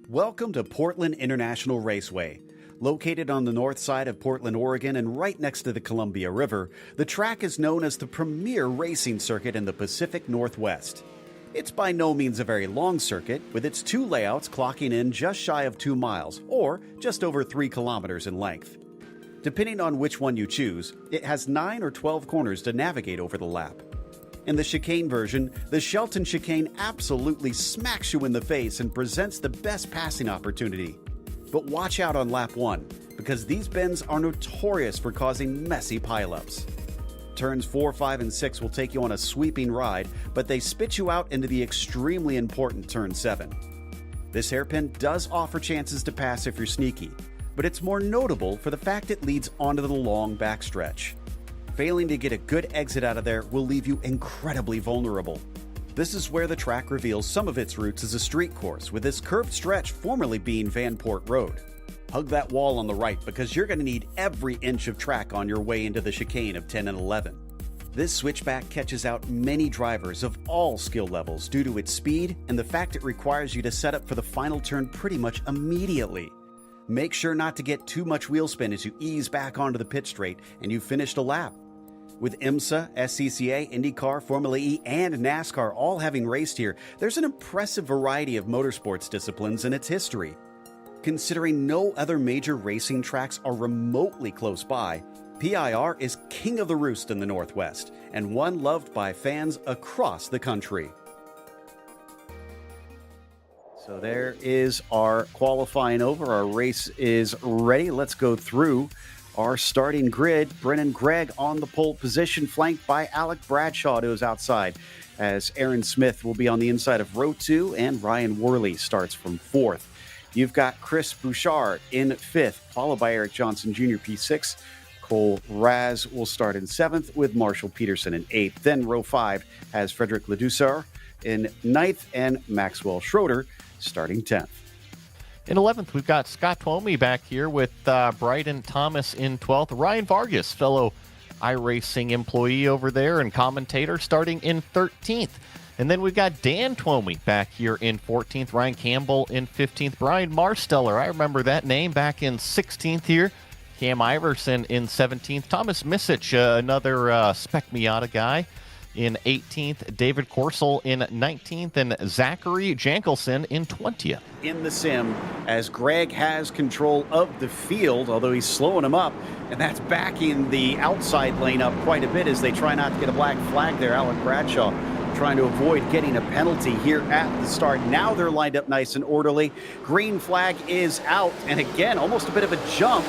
Welcome to Portland International Raceway. Located on the north side of Portland, Oregon, and right next to the Columbia River, the track is known as the premier racing circuit in the Pacific Northwest. It's by no means a very long circuit, with its two layouts clocking in just shy of 2 miles, or just over 3 kilometers in length. Depending on which one you choose, it has 9 or 12 corners to navigate over the lap. In the chicane version, the Shelton chicane absolutely smacks you in the face and presents the best passing opportunity. But watch out on lap 1, because these bends are notorious for causing messy pileups. Turns 4, 5, and 6 will take you on a sweeping ride, but they spit you out into the extremely important turn 7. This hairpin does offer chances to pass if you're sneaky, but it's more notable for the fact it leads onto the long backstretch. Failing to get a good exit out of there will leave you incredibly vulnerable. This is where the track reveals some of its roots as a street course, with this curved stretch formerly being Vanport Road. Hug that wall on the right because you're going to need every inch of track on your way into the chicane of 10 and 11. This switchback catches out many drivers of all skill levels due to its speed and the fact it requires you to set up for the final turn pretty much immediately. Make sure not to get too much wheel spin as you ease back onto the pit straight and you've finished a lap. With IMSA, SCCA, IndyCar, Formula E, and NASCAR all having raced here, there's an impressive variety of motorsports disciplines in its history. Considering no other major racing tracks are remotely close by, PIR is king of the roost in the Northwest, and one loved by fans across the country. So there is our qualifying over. Our race is ready. Let's go through our starting grid. Brennan Gregg on the pole position, flanked by Alec Bradshaw to his outside, as Aaron Smith will be on the inside of row 2, and Ryan Worley starts from 4th. You've got Chris Bouchard in 5th, followed by Eric Johnson Jr. P6. Cole Raz will start in 7th, with Marshall Peterson in 8th. Then row 5 has Frederick Ledouceur in 9th, and Maxwell Schroeder starting 10th. In 11th, we've got Scott Twomey back here with Bryden Thomas in 12th. Ryan Vargas, fellow iRacing employee over there and commentator, starting in 13th. And then we've got Dan Twomey back here in 14th. Ryan Campbell in 15th. Brian Marsteller, I remember that name, back in 16th here. Cam Iverson in 17th. Thomas Misich, another Spec Miata guy, in 18th, David Corsel in 19th, and Zachary Jankelson in 20th. In the sim, as Greg has control of the field, although he's slowing him up, and that's backing the outside lane up quite a bit as they try not to get a black flag there. Alec Bradshaw trying to avoid getting a penalty here at the start. Now they're lined up nice and orderly. Green flag is out, and again, almost a bit of a jump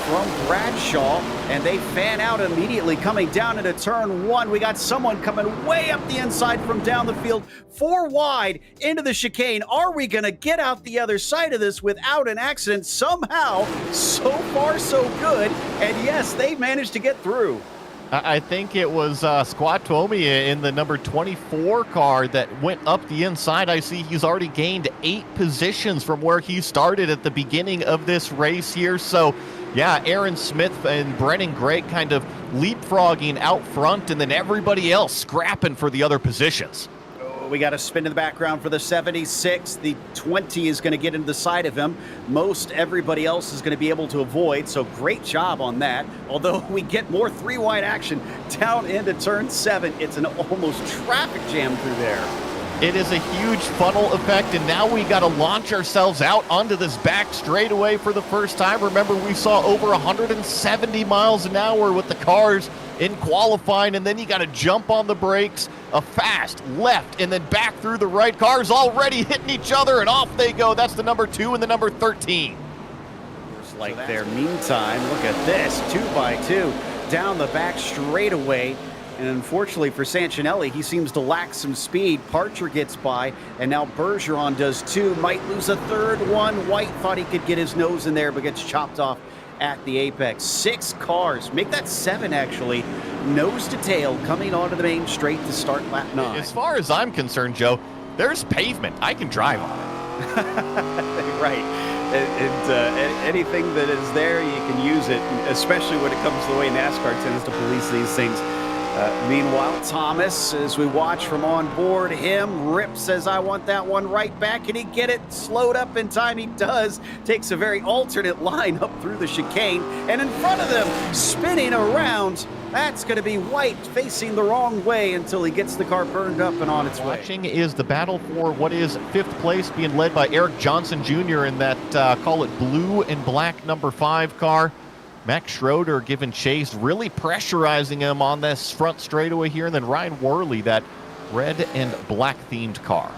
from Bradshaw, and they fan out immediately coming down into turn 1. We got someone coming way up the inside from down the field, 4 wide into the chicane. Are we going to get out the other side of this without an accident? Somehow, so far so good, and yes, they managed to get through. I think it was Scott Twomey in the number 24 car that went up the inside. I see he's already gained 8 positions from where he started at the beginning of this race here. So, yeah, Aaron Smith and Brennan Gregg kind of leapfrogging out front, and then everybody else scrapping for the other positions. We got a spin in the background for the 76. The 20 is going to get into the side of him. Most everybody else is going to be able to avoid, so great job on that. Although we get more 3-wide action down into turn 7. It's an almost traffic jam through there. It is a huge funnel effect, and now we got to launch ourselves out onto this back straightaway for the first time. Remember, we saw over 170 miles an hour with the cars in qualifying, and then you got to jump on the brakes, a fast left, and then back through the right. Cars already hitting each other, and off they go. That's the number 2 and the number 13. Just like there. Meantime, look at this, 2x2 down the back straightaway. And unfortunately for Sancinelli, he seems to lack some speed. Parcher gets by, and now Bergeron does too. Might lose a third one. White thought he could get his nose in there, but gets chopped off at the apex. 6 cars, make that 7 actually, nose to tail coming onto the main straight to start lap 9. As far as I'm concerned, Joe, there's pavement. I can drive on it. Right. And anything that is there, you can use it, especially when it comes to the way NASCAR tends to police these things. Meanwhile, Thomas, as we watch from on board him, Rip says, I want that one right back. Can he get it slowed up in time? He does. Takes a very alternate line up through the chicane. And in front of them, spinning around, that's going to be White facing the wrong way until he gets the car burned up and on its way. Watching is the battle for what is 5th place, being led by Eric Johnson Jr. in that, call it blue and black number 5 car. Max Schroeder giving chase, really pressurizing him on this front straightaway here. And then Ryan Worley, that red and black themed car.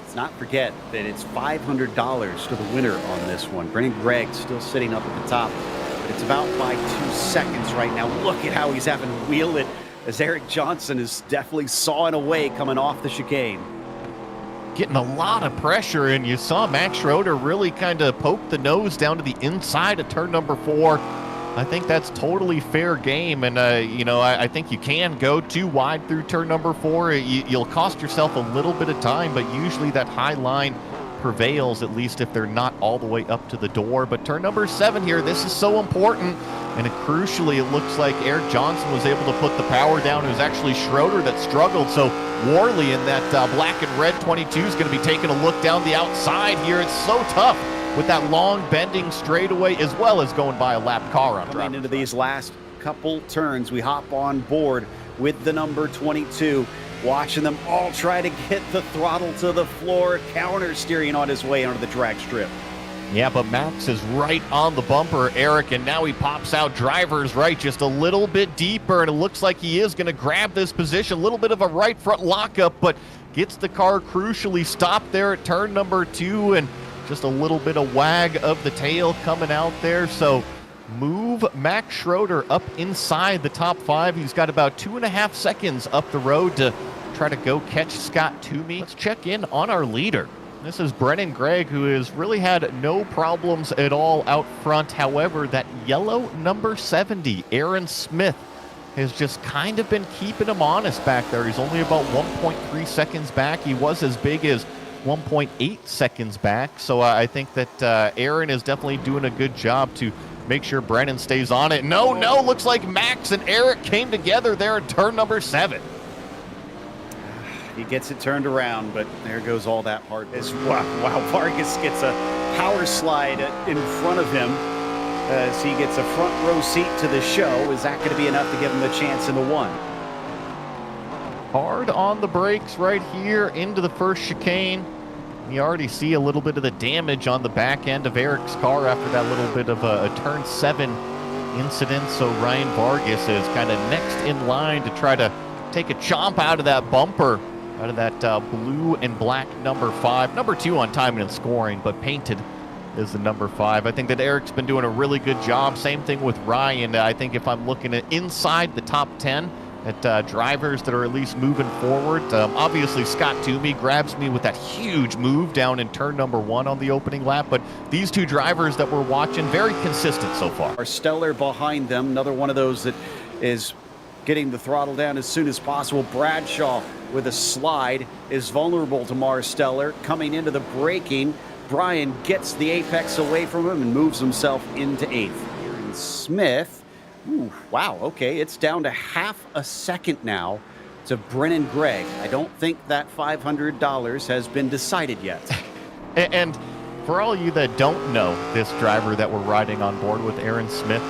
Let's not forget that it's $500 to the winner on this one. Brennan Gregg still sitting up at the top, but it's about by 2 seconds right now. Look at how he's having to wheel it as Eric Johnson is definitely sawing away coming off the chicane. Getting a lot of pressure, and you saw Max Schroeder really kind of poke the nose down to the inside of turn number 4. I think that's totally fair game, and I think you can go too wide through turn number 4. You'll cost yourself a little bit of time, but usually that high line prevails, at least if they're not all the way up to the door. But turn number 7 here, this is so important, and crucially, it looks like Eric Johnson was able to put the power down. It was actually Schroeder that struggled, so Worley in that black and red 22 is going to be taking a look down the outside here. It's so tough with that long bending straightaway, as well as going by a lap car on coming into these last couple turns. We hop on board with the number 22, watching them all try to get the throttle to the floor, counter steering on his way onto the drag strip. Yeah, but Max is right on the bumper, Eric, and now he pops out driver's right just a little bit deeper, and it looks like he is going to grab this position. A little bit of a right front lockup, but gets the car crucially stopped there at turn number 2, and just a little bit of wag of the tail coming out there. So move Max Schroeder up inside the top 5. He's got about 2.5 seconds up the road to try to go catch Scott Toomey. Let's check in on our leader. This is Brennan Gregg, who has really had no problems at all out front. However, that yellow number 70, Aaron Smith, has just kind of been keeping him honest back there. He's only about 1.3 seconds back. He was as big as 1.8 seconds back. So I think that Aaron is definitely doing a good job to make sure Brennan stays on it. No, looks like Max and Eric came together there at turn number 7. He gets it turned around, but there goes all that hard work. Wow, Vargas gets a power slide in front of him as he gets a front row seat to the show. Is that going to be enough to give him a chance in the 1? Hard on the brakes right here into the first chicane. You already see a little bit of the damage on the back end of Eric's car after that little bit of a turn 7 incident. So Ryan Vargas is kind of next in line to try to take a chomp out of that bumper, out of that blue and black number 5. Number 2 on timing and scoring, but painted is the number 5. I think that Eric's been doing a really good job. Same thing with Ryan. I think if I'm looking at inside the top 10 at drivers that are at least moving forward, obviously Scott Toomey grabs me with that huge move down in turn number 1 on the opening lap. But these 2 drivers that we're watching, very consistent so far. Our Stellar behind them, another one of those that is getting the throttle down as soon as possible. Bradshaw with a slide is vulnerable to Marsteller. Coming into the braking, Brian gets the apex away from him and moves himself into 8th. Aaron Smith, wow, okay, it's down to half a second now to Brennan Gregg. I don't think that $500 has been decided yet. And for all you that don't know this driver that we're riding on board with, Aaron Smith,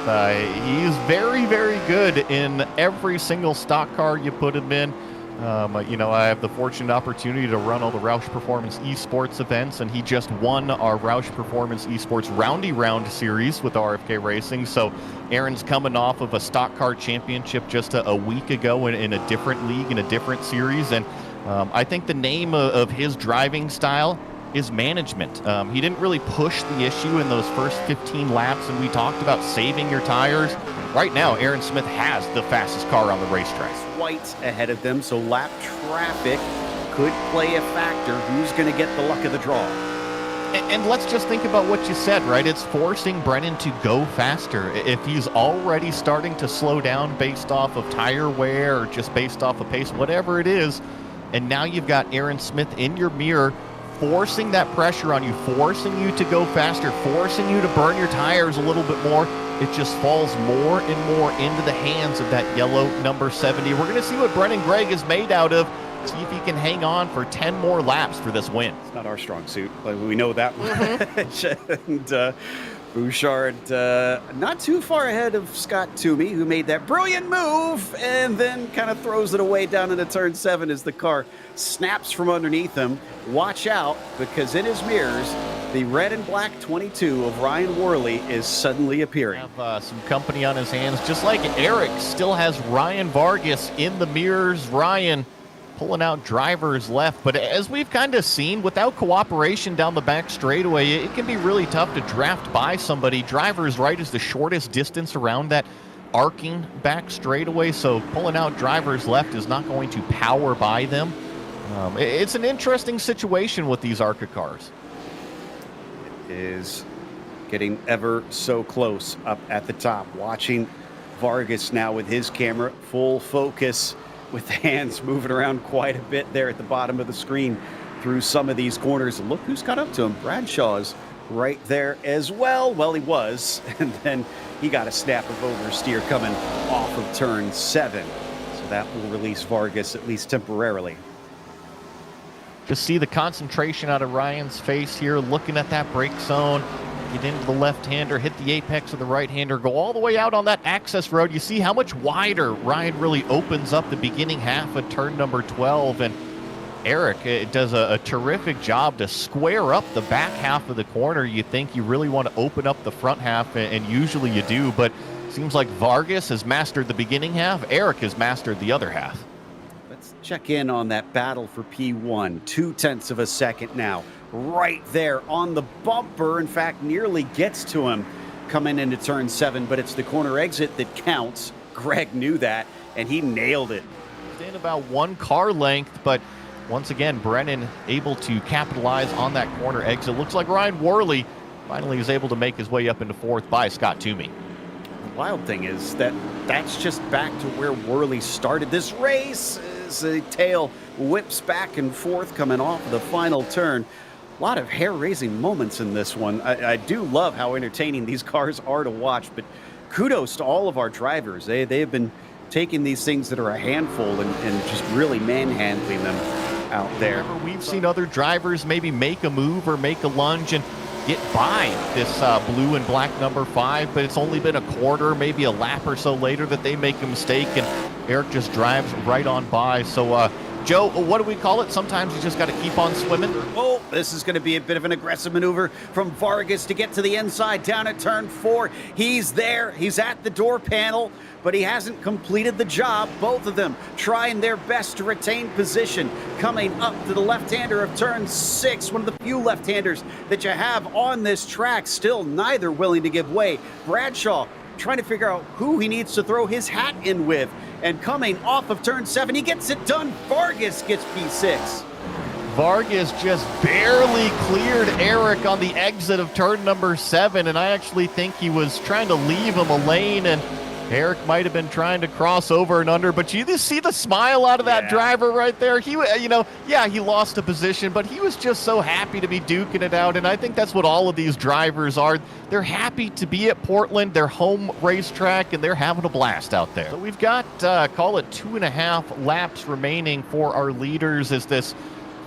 he's very, very good in every single stock car you put him in. I have the fortunate opportunity to run all the Roush Performance Esports events, and he just won our Roush Performance Esports Roundy Round series with RFK Racing. So Aaron's coming off of a stock car championship just a week ago in a different league, in a different series. And I think the name of his driving style is management. He didn't really push the issue in those first 15 laps, and we talked about saving your tires. Right now, Aaron Smith has the fastest car on the racetrack. White's ahead of them, so lap traffic could play a factor. Who's going to get the luck of the draw? And let's just think about what you said, right? It's forcing Brennan to go faster. If he's already starting to slow down based off of tire wear or just based off of pace, whatever it is, and now you've got Aaron Smith in your mirror forcing that pressure on you, forcing you to go faster, forcing you to burn your tires a little bit more. it just falls more and more into the hands of that yellow number 70. We're going to see what Brennan Gregg is made out of. See if he can hang on for 10 more laps for this win. It's not our strong suit, but we know that much. And Bouchard not too far ahead of Scott Toomey, who made that brilliant move and then kind of throws it away down into turn 7 as the car snaps from underneath him. Watch out, because in his mirrors, the red and black 22 of Ryan Worley is suddenly appearing. Have some company on his hands, just like Eric still has Ryan Vargas in the mirrors. Ryan pulling out drivers left, but as we've kind of seen, without cooperation down the back straightaway, it can be really tough to draft by somebody. Drivers right is the shortest distance around that arcing back straightaway, so pulling out drivers left is not going to power by them. It's an interesting situation with these ARCA cars. It is getting ever so close up at the top. Watching Vargas now with his camera, full focus, with the hands moving around quite a bit there at the bottom of the screen through some of these corners. And look who's caught up to him. Bradshaw's right there as well. Well, he was. And then he got a snap of oversteer coming off of turn 7. So that will release Vargas, at least temporarily. Just see the concentration out of Ryan's face here, looking at that brake zone. Get into the left-hander, hit the apex of the right-hander, go all the way out on that access road. You see how much wider Ryan really opens up the beginning half of turn number 12. And Eric does a terrific job to square up the back half of the corner. You think you really want to open up the front half, and usually you do, but it seems like Vargas has mastered the beginning half. Eric has mastered the other half. Let's check in on that battle for P1. 0.2 of a second now. Right there on the bumper. In fact, nearly gets to him coming into turn 7, but it's the corner exit that counts. Greg knew that, and he nailed it. In about 1 car length, but once again, Brennan able to capitalize on that corner exit. Looks like Ryan Worley finally is able to make his way up into 4th by Scott Toomey. The wild thing is that that's just back to where Worley started this race as the tail whips back and forth coming off of the final turn. A lot of hair-raising moments in this one. I do love how entertaining these cars are to watch, but kudos to all of our drivers. They have been taking these things that are a handful and just really manhandling them out there. We've seen other drivers maybe make a move or make a lunge and get by this blue and black number 5, but it's only been a quarter, maybe a lap or so later that they make a mistake, and Eric just drives right on by. So, Joe, what do we call it? Sometimes you just got to keep on swimming. Oh, this is going to be a bit of an aggressive maneuver from Vargas to get to the inside down at turn 4. He's there. He's at the door panel, but he hasn't completed the job. Both of them trying their best to retain position. Coming up to the left-hander of turn 6, one of the few left-handers that you have on this track. Still neither willing to give way. Bradshaw trying to figure out who he needs to throw his hat in with. And coming off of turn 7, he gets it done. Vargas gets P6. Vargas just barely cleared Eric on the exit of turn number 7, and I actually think he was trying to leave him a lane, and Eric might have been trying to cross over and under, but you just see the smile out of that driver right there. He, he lost a position, but he was just so happy to be duking it out, and I think that's what all of these drivers are. They're happy to be at Portland, their home racetrack, and they're having a blast out there. So we've got, call it 2.5 laps remaining for our leaders as this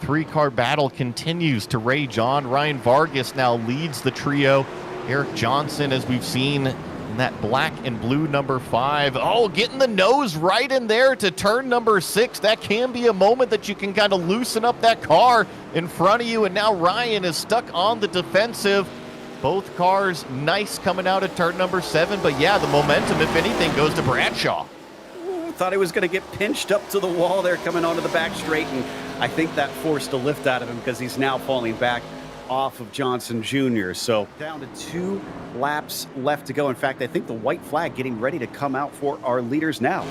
3-car battle continues to rage on. Ryan Vargas now leads the trio. Eric Johnson, as we've seen, in that black and blue number 5. Oh, getting the nose right in there to turn number 6. That can be a moment that you can kind of loosen up that car in front of you. And now Ryan is stuck on the defensive. Both cars nice coming out of turn number 7. But yeah, the momentum, if anything, goes to Bradshaw. Ooh, thought he was going to get pinched up to the wall there coming onto the back straight. And I think that forced a lift out of him because he's now falling back off of Johnson Jr. So down to 2 laps left to go. In fact, I think the white flag getting ready to come out for our leaders now.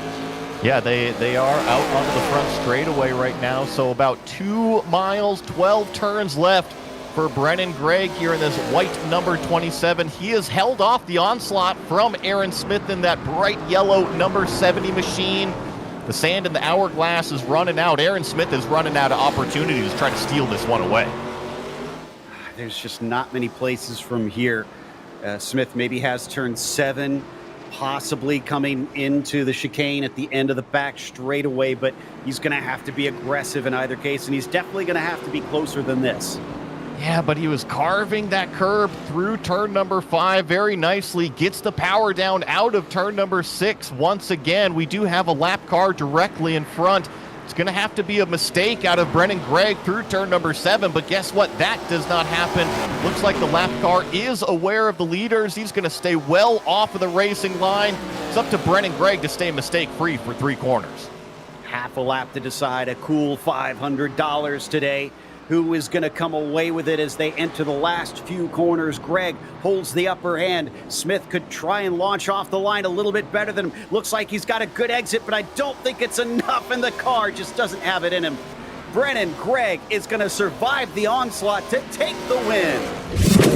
Yeah, they are out onto the front straightaway right now. So about 2 miles, 12 turns left for Brennan Gregg here in this white number 27. He has held off the onslaught from Aaron Smith in that bright yellow number 70 machine. The sand in the hourglass is running out. Aaron Smith is running out of opportunities to try to steal this one away. There's just not many places from here Smith maybe has turn 7, possibly coming into the chicane at the end of the back straightaway, but he's going to have to be aggressive in either case, and he's definitely going to have to be closer than this. Yeah, but he was carving that curb through turn number 5 very nicely, gets the power down out of turn number 6 once again. We do have a lap car directly in front. It's going to have to be a mistake out of Brennan Gregg through turn number 7, but guess what? That does not happen. Looks like the lap car is aware of the leaders. He's going to stay well off of the racing line. It's up to Brennan Gregg to stay mistake-free for 3 corners. Half a lap to decide, a cool $500 today. Who is going to come away with it as they enter the last few corners? Gregg holds the upper hand. Smith could try and launch off the line a little bit better than him. Looks like he's got a good exit, but I don't think it's enough, and the car just doesn't have it in him. Brennan Gregg is going to survive the onslaught to take the win.